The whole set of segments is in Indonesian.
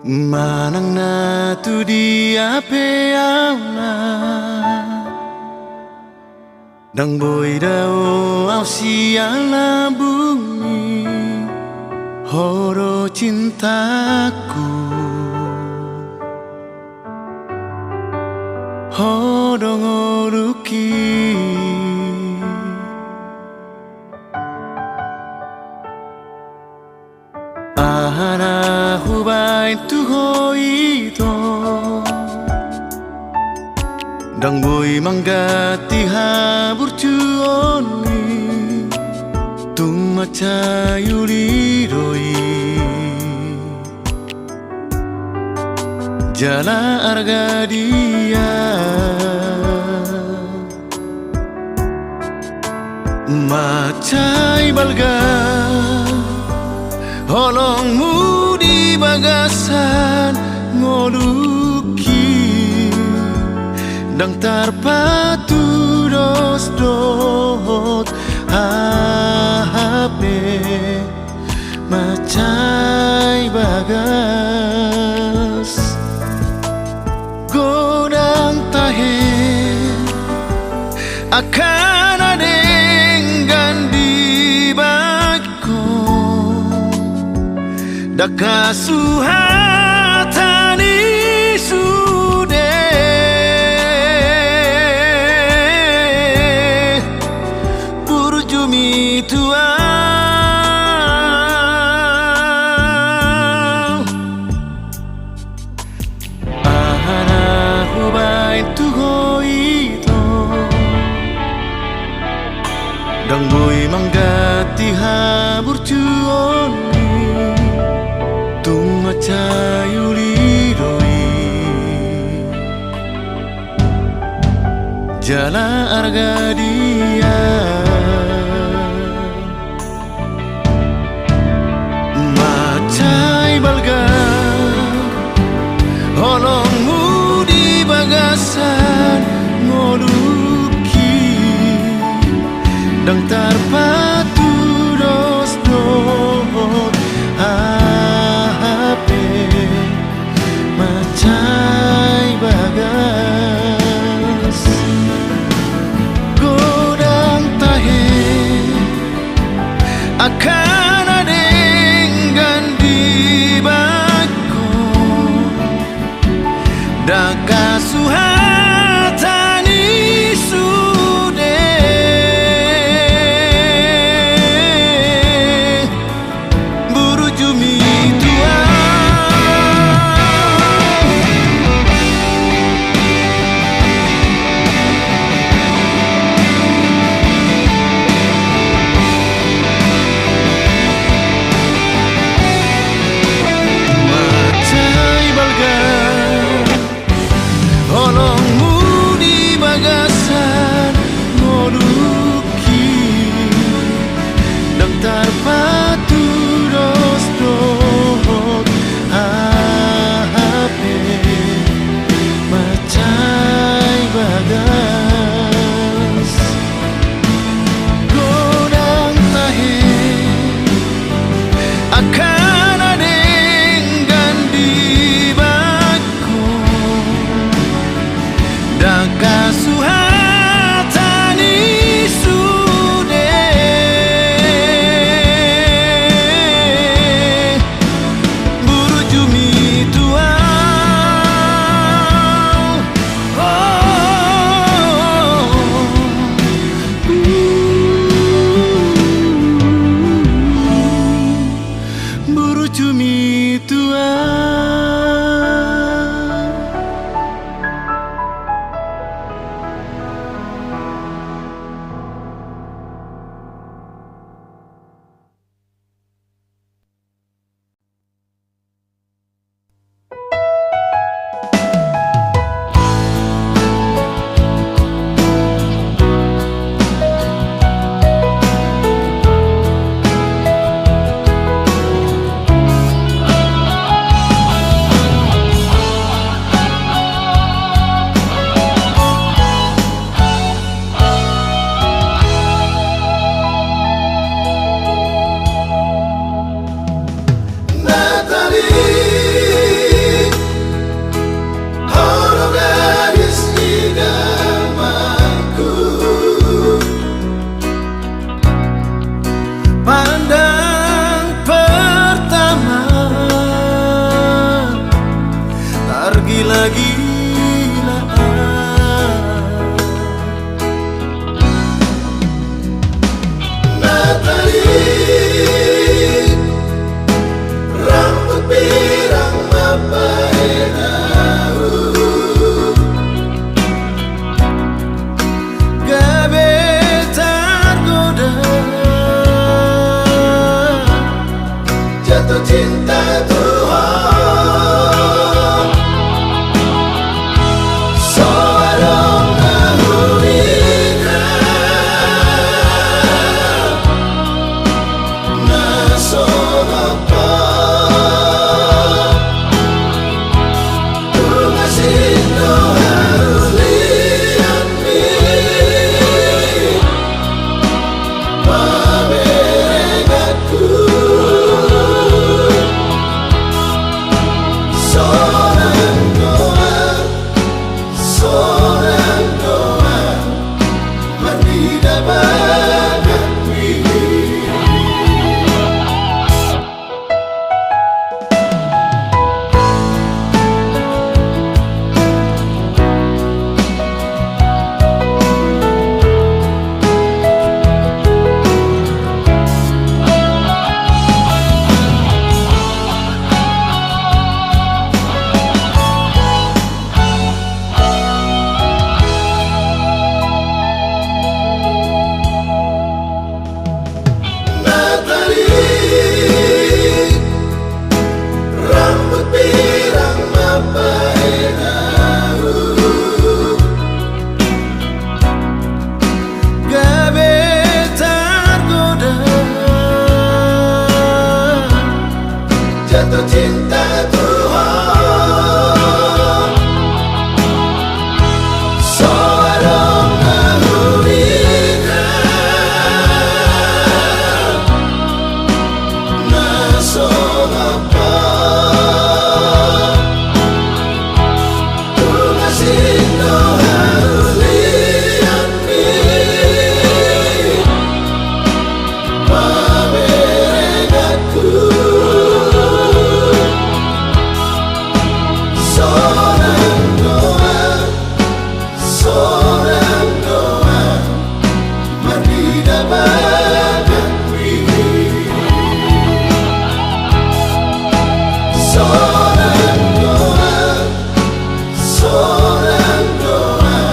Manang na tu di apeauna Dang boy dao au siala bumi Horo cintaku Horo ngoruki Ahana hubain tu hoito Dang boy manggati habur cuoni Tung maca yuli roi Jala arga dia Macai balga Holongmu di bagasan ngoluki Dang tarpatu dos dot HP Macai bagas Godang tahe Akan adenggan di Daka suhatani sude Purjumi tua Ahana hubain tu hoito Dang boy manggati habur cuoni Tung maca yuli roi Jala arga dia Macai balga Holongmu di bagasan ngoluki Dang tarpatu dos dot Macai bagas Godang tahe Akan adenggan di bako Daka suhatani sude Burujumi tua Holongmu di bagasan ngoluki Dang tarpatu dos dot HP Macai bagas Godang tahe Akan adenggan di Daka suhatani sude Burujumi tua Seorang doa Marina bagat wili. Seorang doa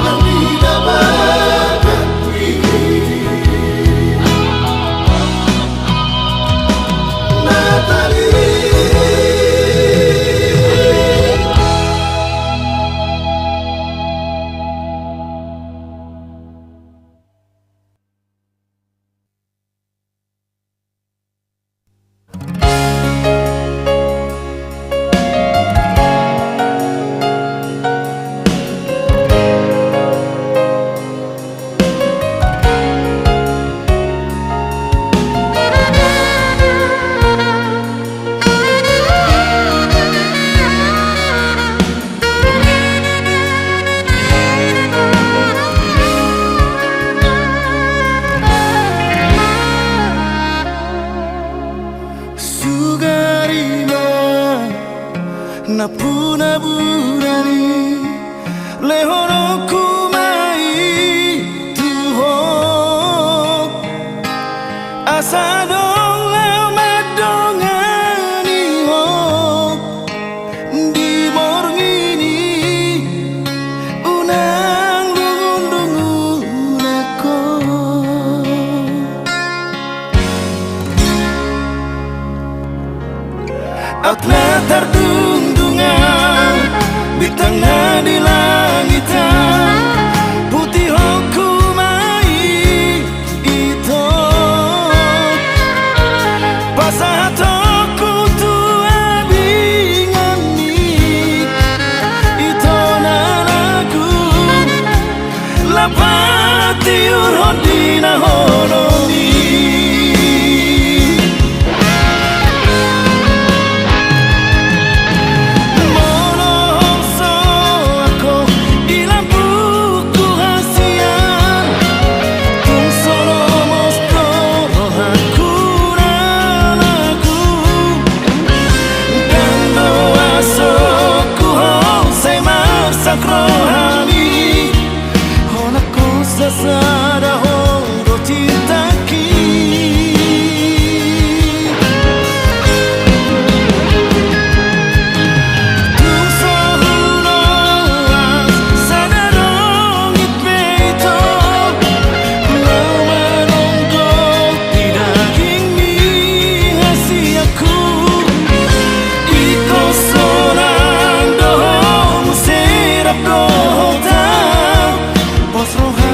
Marina bagat wili. Natali napuna burani lehono kumai tuhok asadong leo madongani hok di morngini unang dungun ako at natardung bintang di langitan putih hukumai itu pasah toku tua bingani itu nalaku lapati urhodina hononi. Sada hongo cintaki tung sohunoas sadarong itpeito lau menonggo di daging hasi aku iko sorang dohong serap dohotang pos roha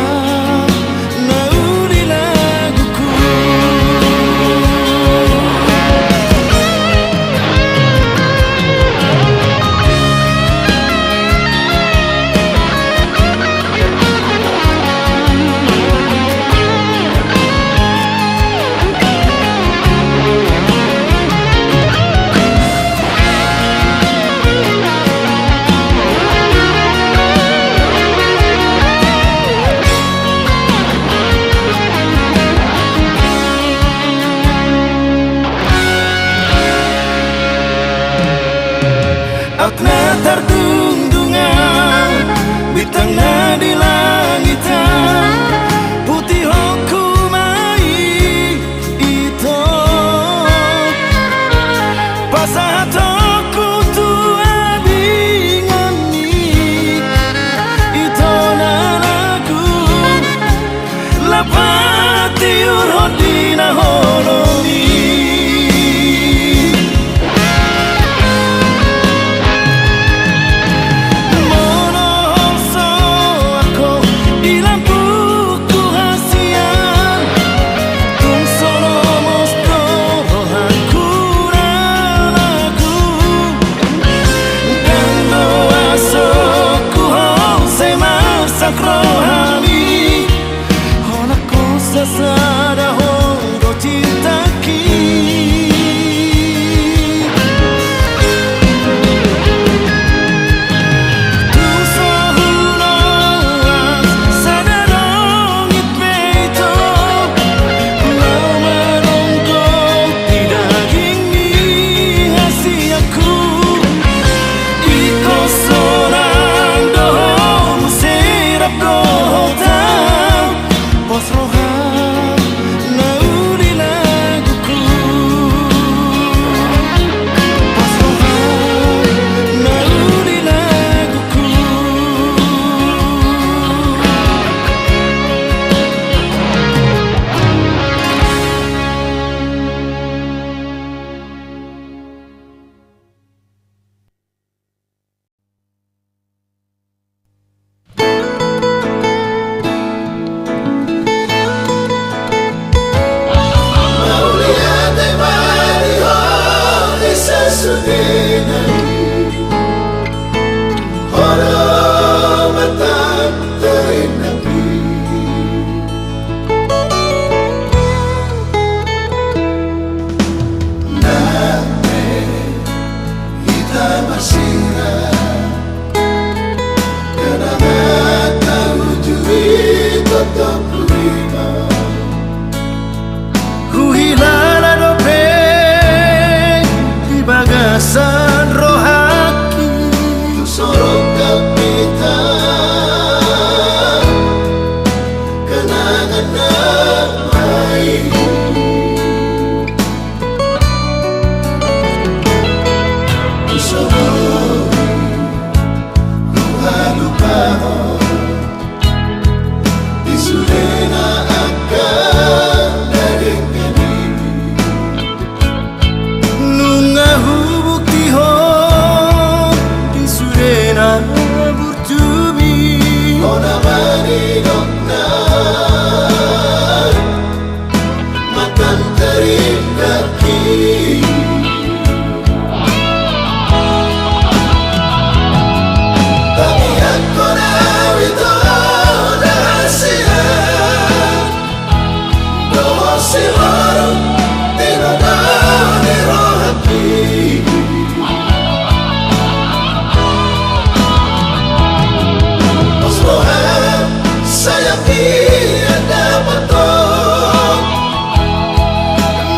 tardung-dungan bintang di langitan putih hukumai itu pasah toku tua bingani itu nalaku lapati urhodina hononi. Rohani, ona cosa sada hongo cintaki. Tung sohunoas sadarong itpeito lau menonggo di daging hasi aku iko sorang dohong manidok na makan terindaki. Tapi aku nawi to rahasia doa si baru tidak ada rohati. Sayang tiada betul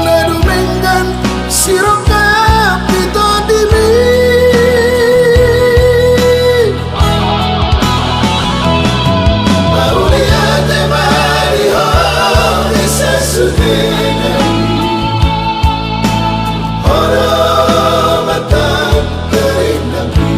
nadumenggan sirokap itu diri mau lihat temani ho bisa sudena orang matang terindapi.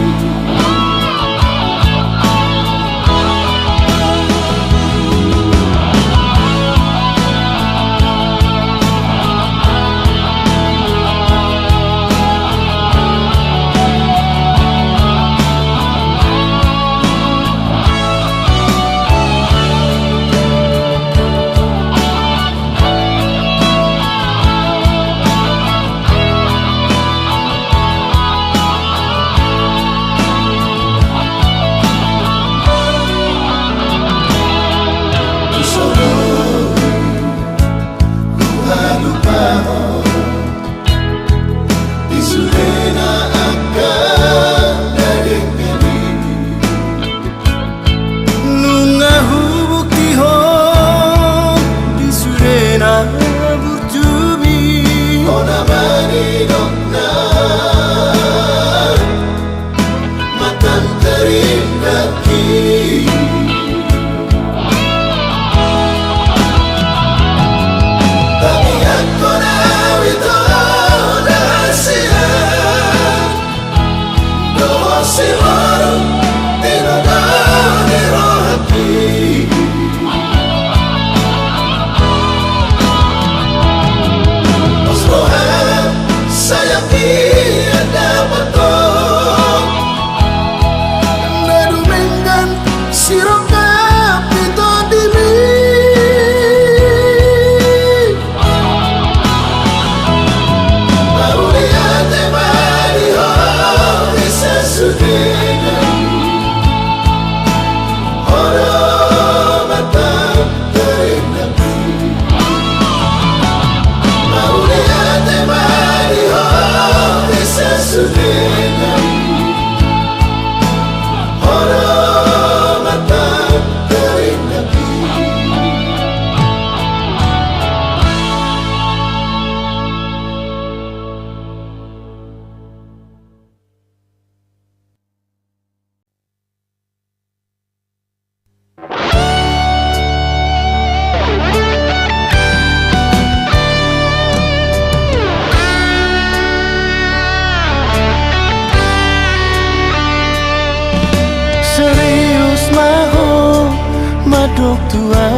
Madok tua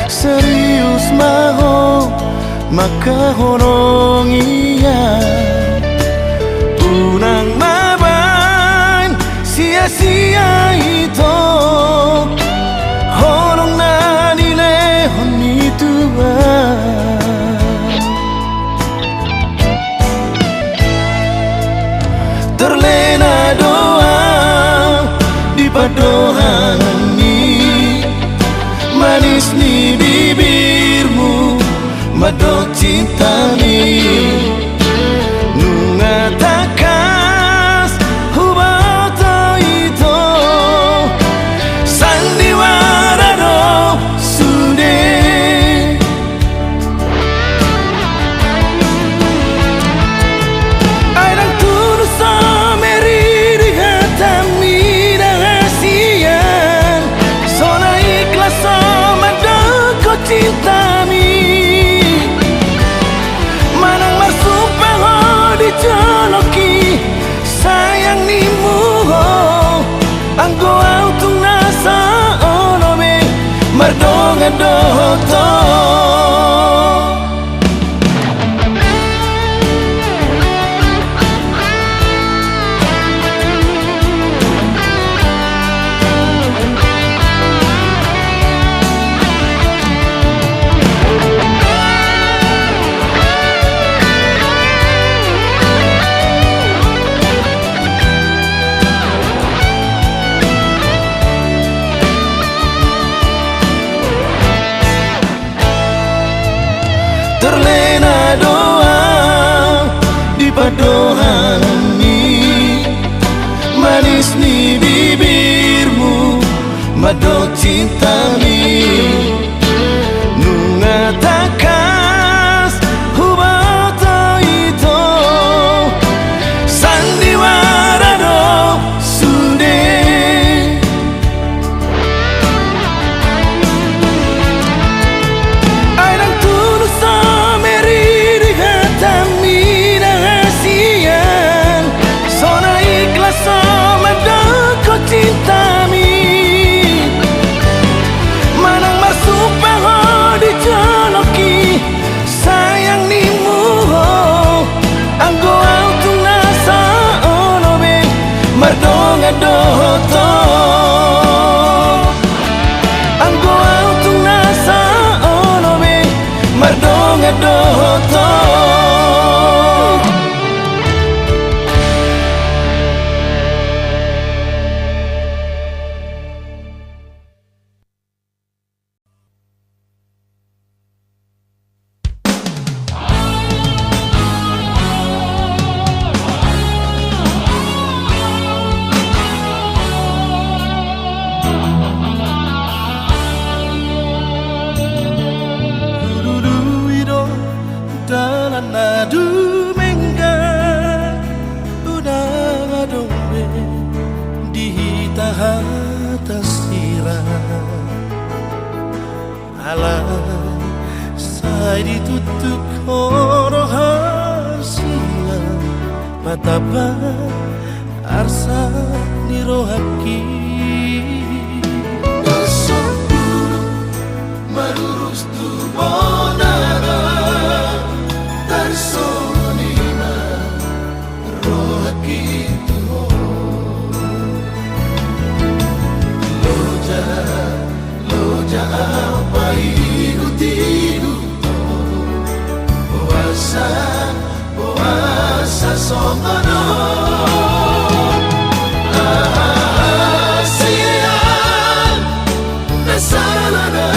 serius maho maka horong iya unang maban sia-sia itu horong na nilehon tua terlena doa di padohani manis ni bibirmu madok cintani nunga takas hubato itu sandiwara do sude airang tulus sameri di hatami cintami manang masupah ho dijoloki sayang nimu ho anggo autung nasa onome mardonga doto mado cintami nunga takas hubato ito sandiwara no sunde airang tulus sameri di hatami rahasian sona ikhlas sama kau cintami manang marsupaho dijoloki sayang nimu anggo autung nasa onobe mardonga dohoto anggo autung nasa onobe mardonga dohoto nadu mengga udah dombe di tahta sirah ala sai ditutup rahasia mataba arsa nirohaki Marurus tu bonara Tarsonima rohaki tu Loja apa igu Puasa sombano Sian Nasarana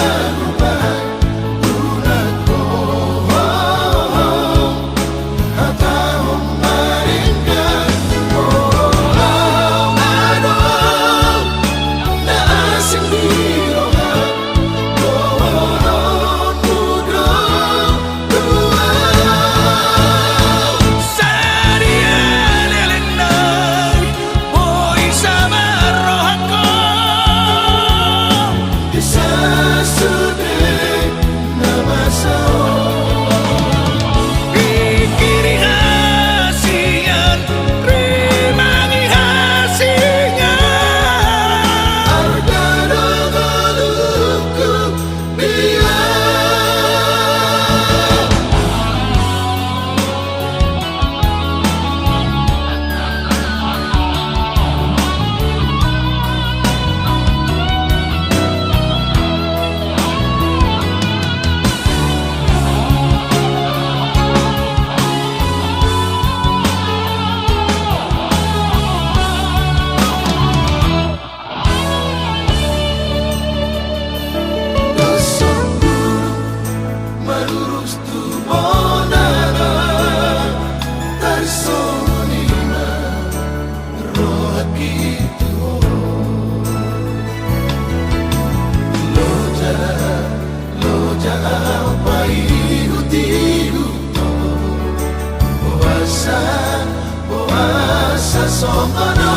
Puasa sombano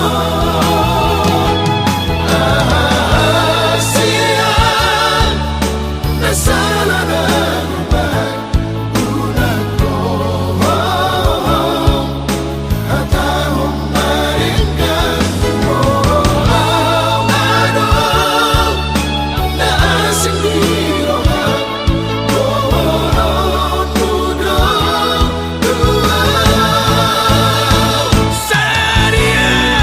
Sian Nasarana Saria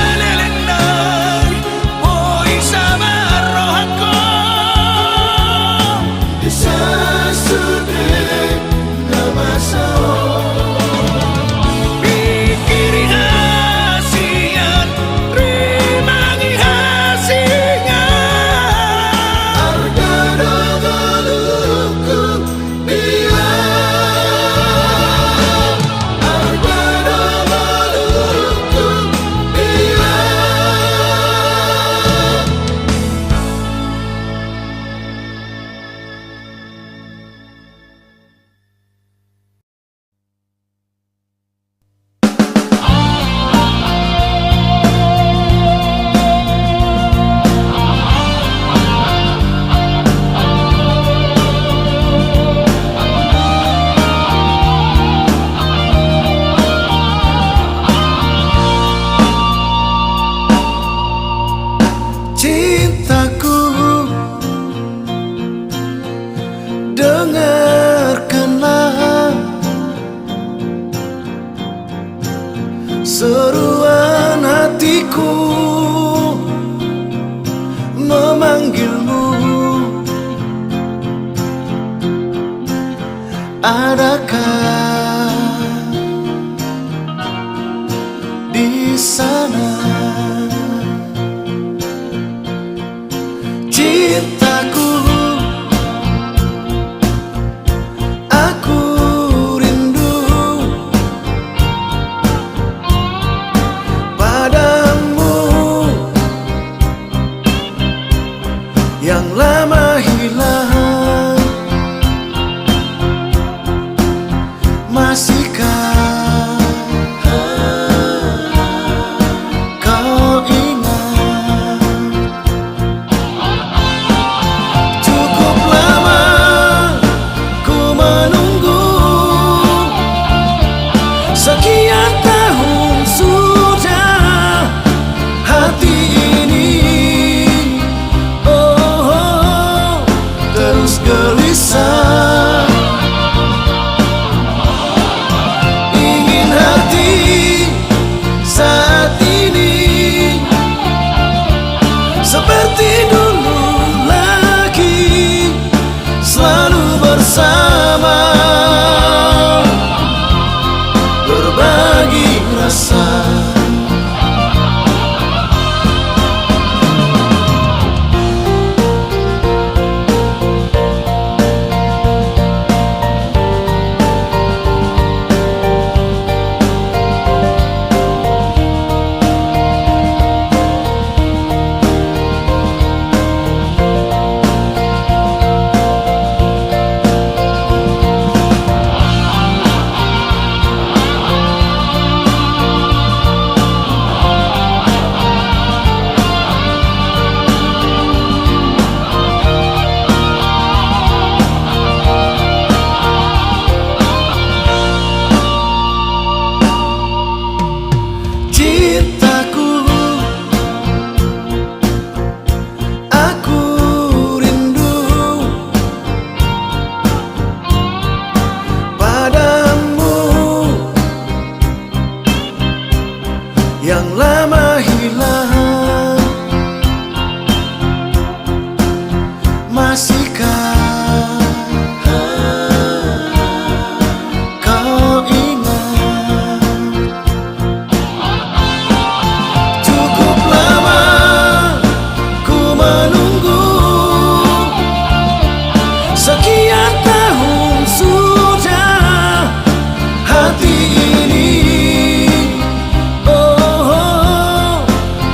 katakan di sana, cintaku, aku rindu padamu yang lama hilang. Masihkah kau ingat? Cukup lama ku menunggu, sekian tahun sudah hati ini terus gelisah. Ingin hati saat ini seperti dulu lagi, selalu bersama, berbagi rasa. Yang lama hilang, masihkah kau ingat? Cukup lama ku menunggu, sekian tahun sudah hati ini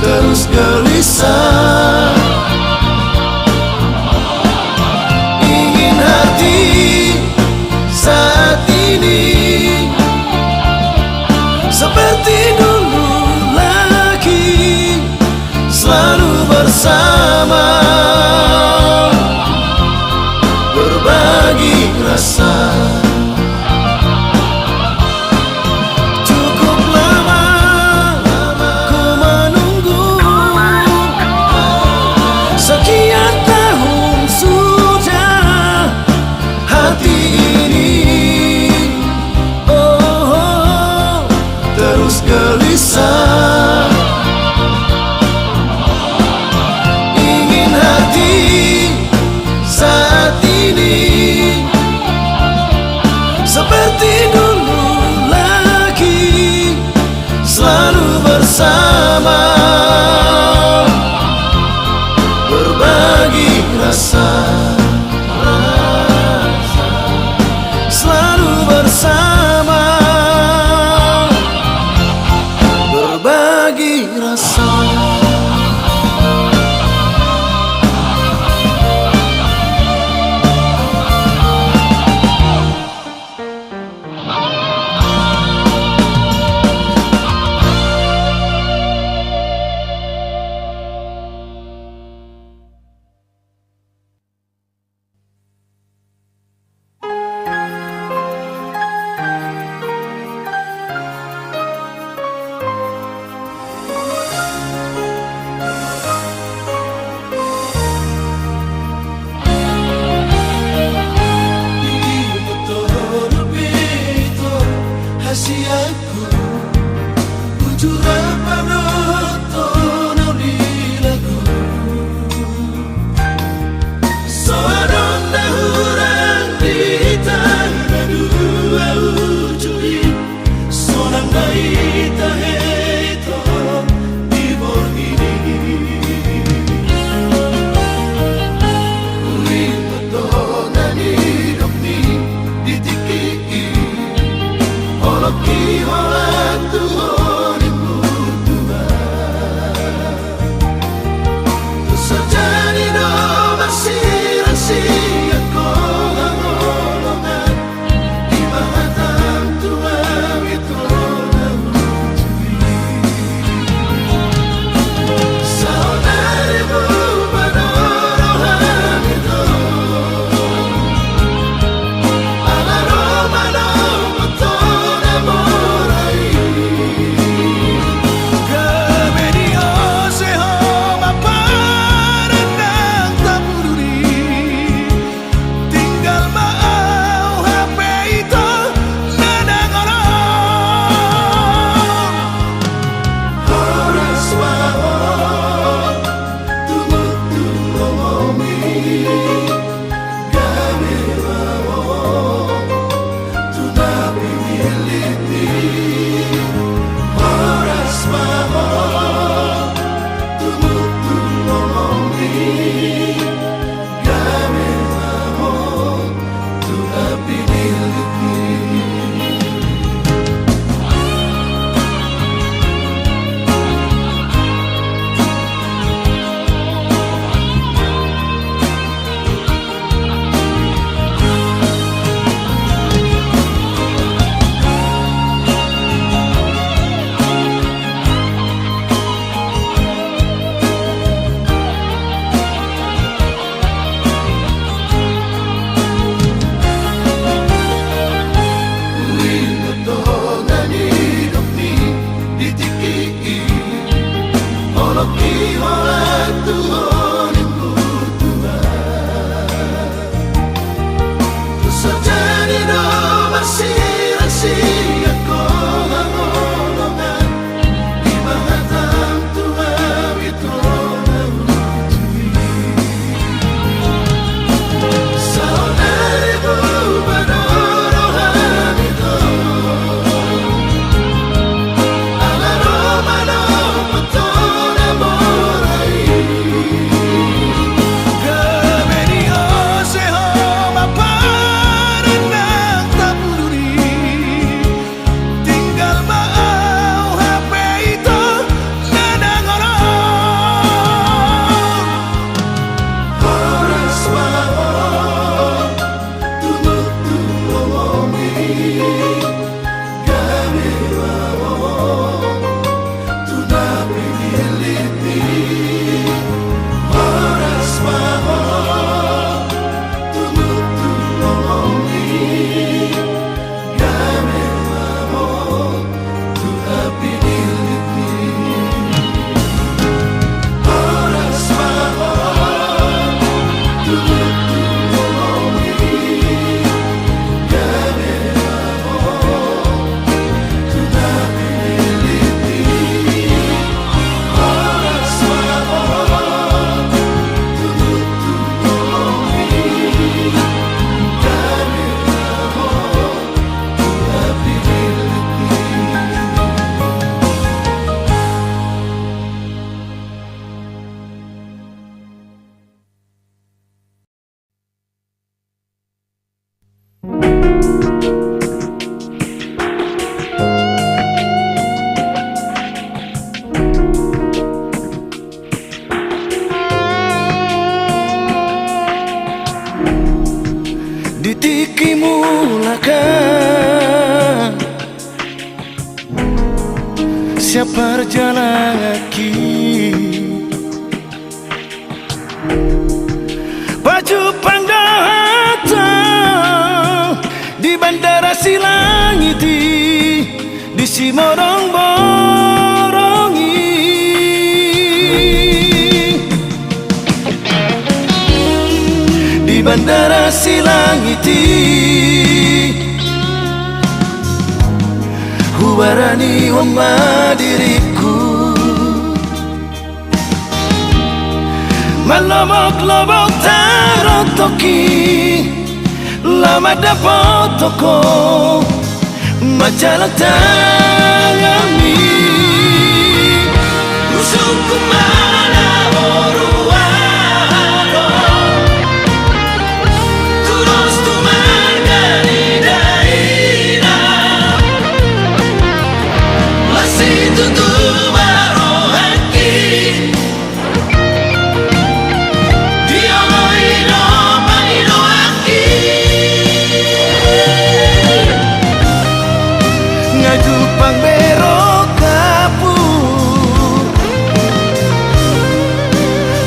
terus gelisah. Ingin hati saat ini seperti dulu lagi, selalu bersama, berbagi rasa. Terus gelisah. Ingin hati saat ini seperti dulu lagi, selalu bersama, berbagi rasa. Selalu bersama, berbagi rasa. berjalan kaki, baju datang di bandara Silangiti, di Simorong-borongi. Di bandara Silangiti, hubarani wama diriku, malobok-lobok tarotoki, lama dapat toko majalah tangami. Musuhku mana boruado, terus tu margani daina, masih tutup baru haki. Dia ino haki, ngaju pangbero kapu,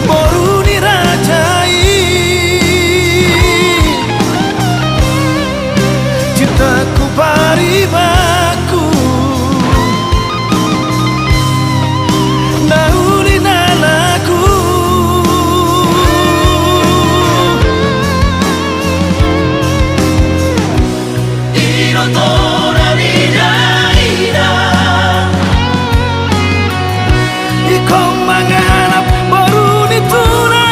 boru dirajai, cintaku paribaku, nauli nalaku. ino torani daina, Ikaw manganap baru ditunay.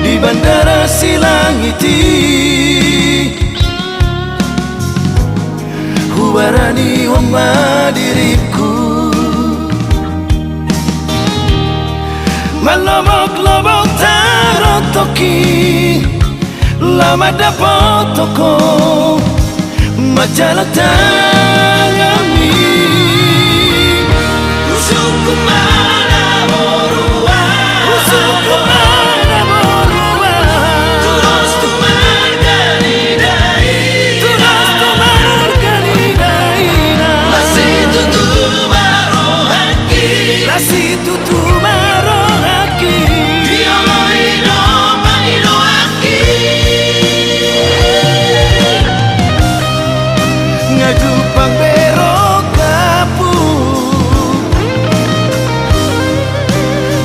Di bandara Silangiti, hubarani wama diriku, malobok-lobok tarotoki, lama dapat toko majalah tangami. musuhku mana boruado, Musuhku mana boruado, terus tu margani daina, terus tu margani daina, masih tutup baru haki. nasi tutu maroraki. Dia ino haki, Ngaju pangbero kapu,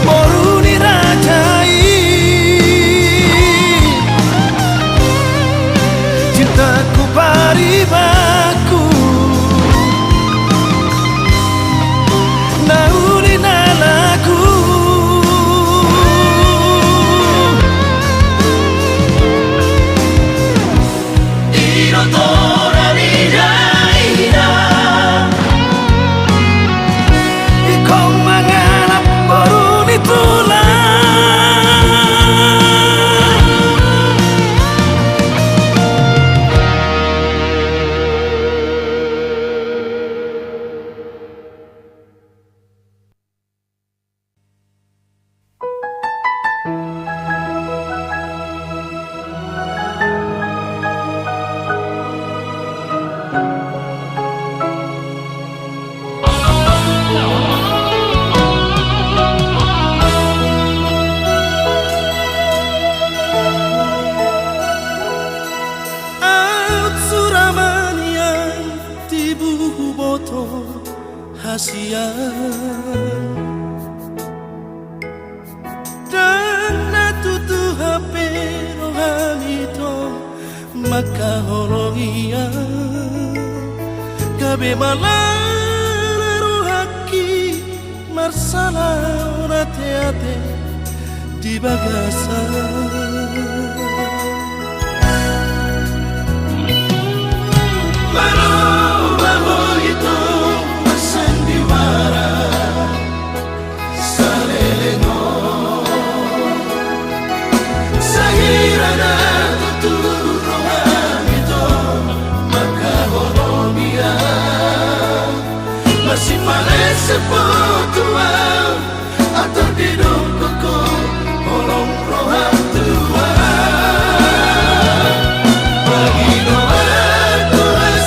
boru dirajai, cintaku paribaku, nauli nalaku. ino torani daina, Ikaw manganap baru ditulak. At Suramania tibu boto hasian, dan natutu hape rohanito makahologian, kabe malala rohaki marsala orate-ate di bagasan. baru baru itu seputuan atau di dongkoko olong rohan Tuhan bagi doa Tuhan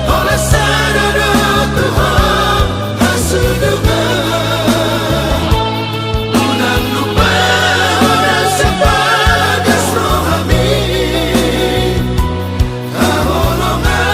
oleh sadado Tuhan hasudugan unang lupa udah sebagas rohami kaholongan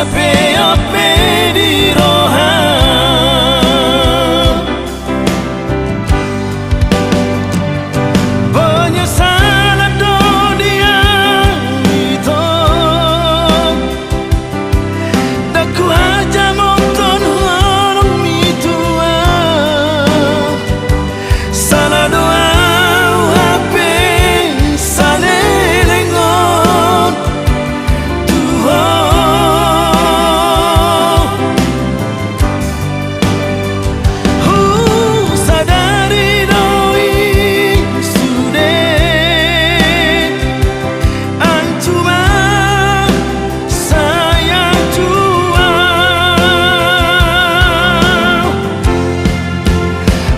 sape ope di rohan penyesalan dunia itu daku aja monton orang itu salah doa ape salengon sadari doi sudah antuma sayang tua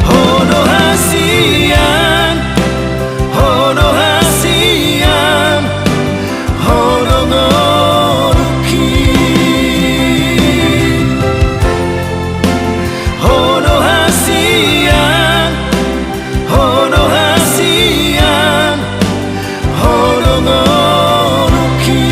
hono hasian hono hasian hono ngoruki hono hasian hono hasian hono ngoruki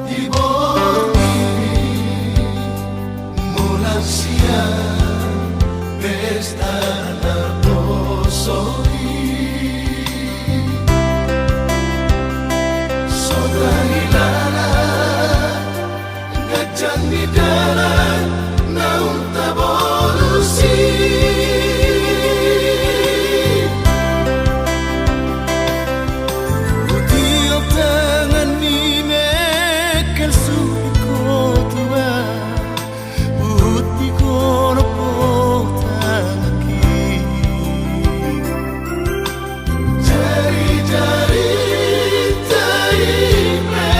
Di bawah mulan siang pesta terposori soda hilala gajang di dalam naun tabolusi tiap tangan ni mekel suku tua buti kono potangki jari-jari taime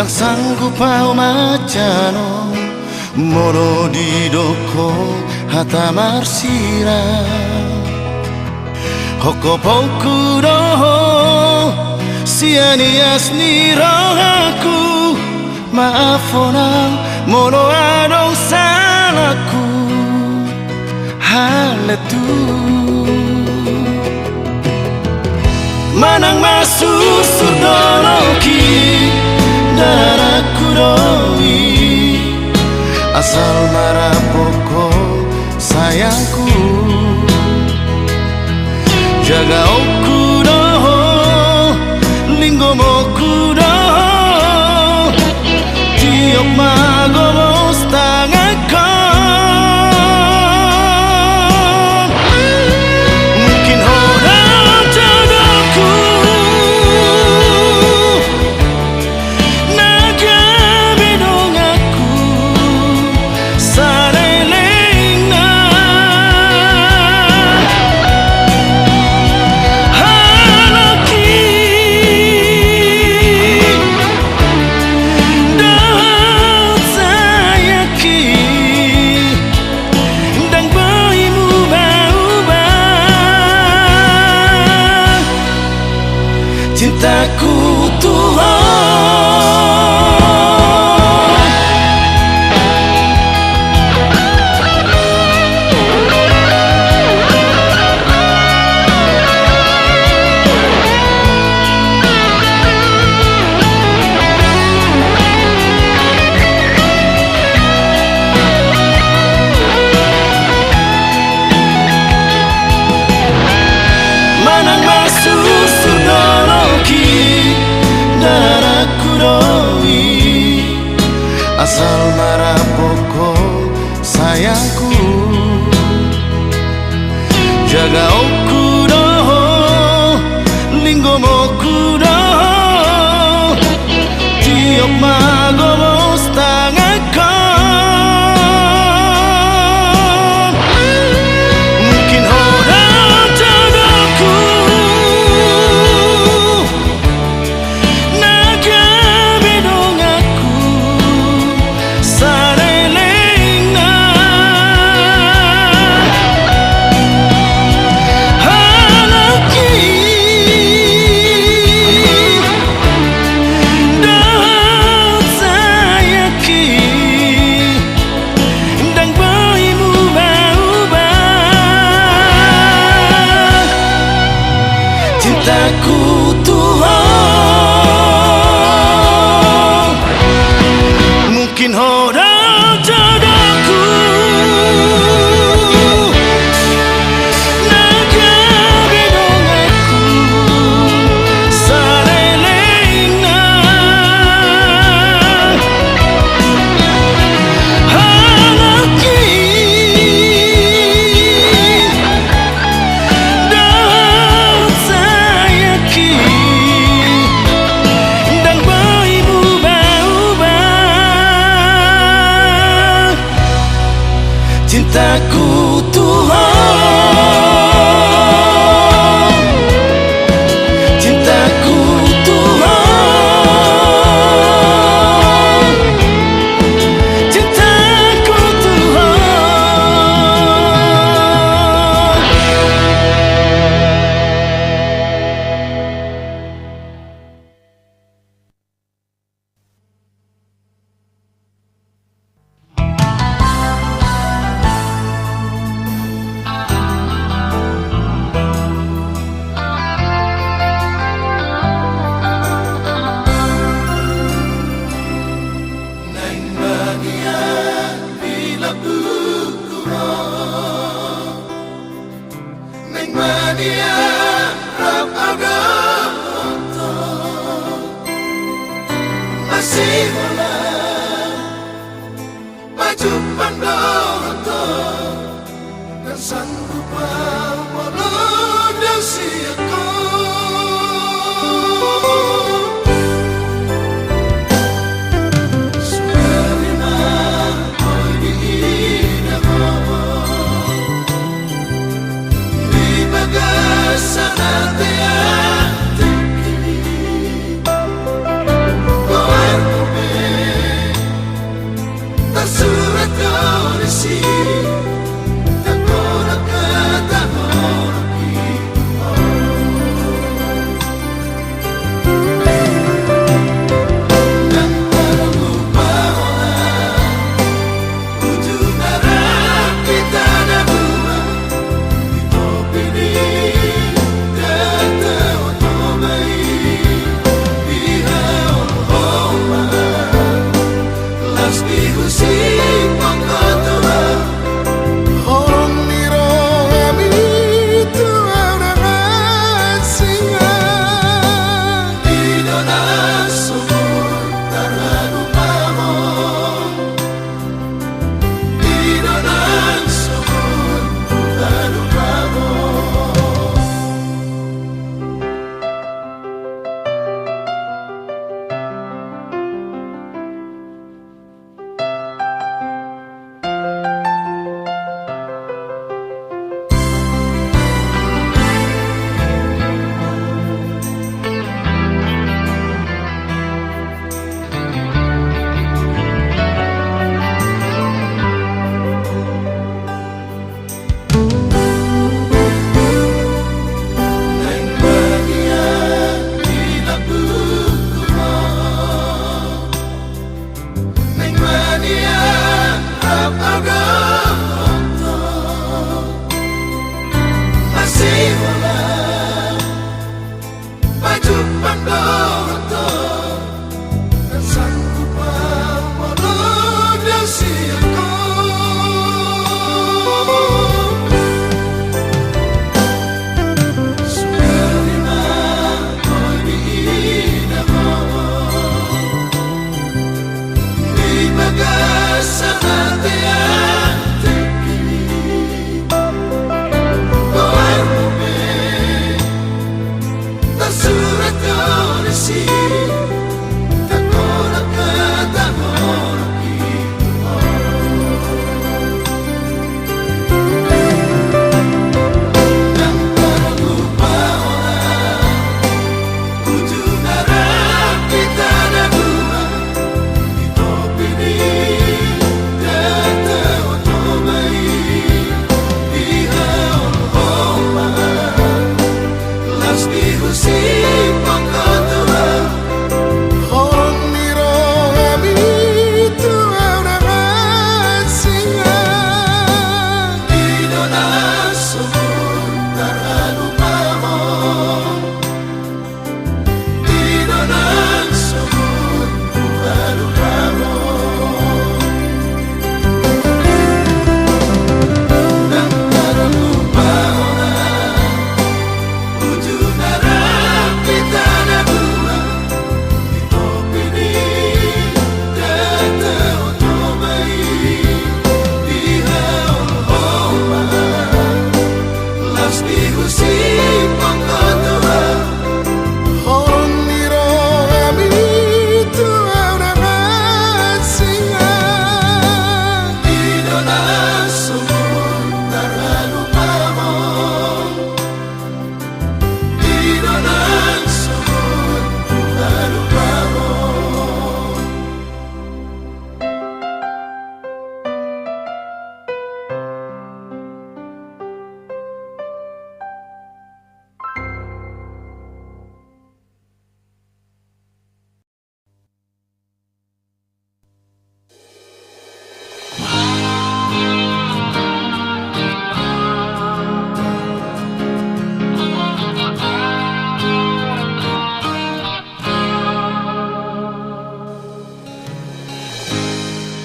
dan sanggup pau macano moro di doko hata marsira hoko poku doho sianias ni rohaku maafonang moro adong salahku haletu manang masuk surdonoki daraku doi asal marapoko sayangku jaga oku doho linggo moku doho tiok magomos tanganku mungkin orang jodohku naga bedong aku sarelengna halaki dahat sayaki dang boimu ubah cintaku Tuhan. Manang masuk surdonoki daraku doi asal marapoko sayangku jaga oku doho linggo moku doho tiok magomos tanganku mungkin orang jodohku naga bedong aku sarelengna halaki dahat sayaki dang boimu ubah cintaku Tuhan. Mungkin orang jodohku naga bedong aku sarelengna halaki dahat sayaki dang boimu ubah cintaku Tuhan. Cintaku Tuhan. Cintaku Tuhan. Nang bagian bila bukuro nang bagian rap agoto masih wala baju pandoto dan sanggup walau dan siako Sanate a te Pandoto dan sanggup melunasi aku. Sukarina koi diinamo di bagasa hati hati tersurat kondisi tak kolak ketahun dan terlupa orang ujung darah kita dua di topi ini dan terotobai di haul-haulan las dihusi pangkatua hong niro kami tua udah singa di dona sumur terlalu pamong di dona sumur terlalu pamong dan terlupa orang ujung darah kita dua di topi ini dan terotobai di haul-haulan las dihusi pangkatua hong niro kami tua udah singa di dona sumur terlalu pamong di dona sumur terlalu pamong.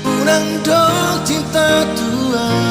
Unang dok cinta tua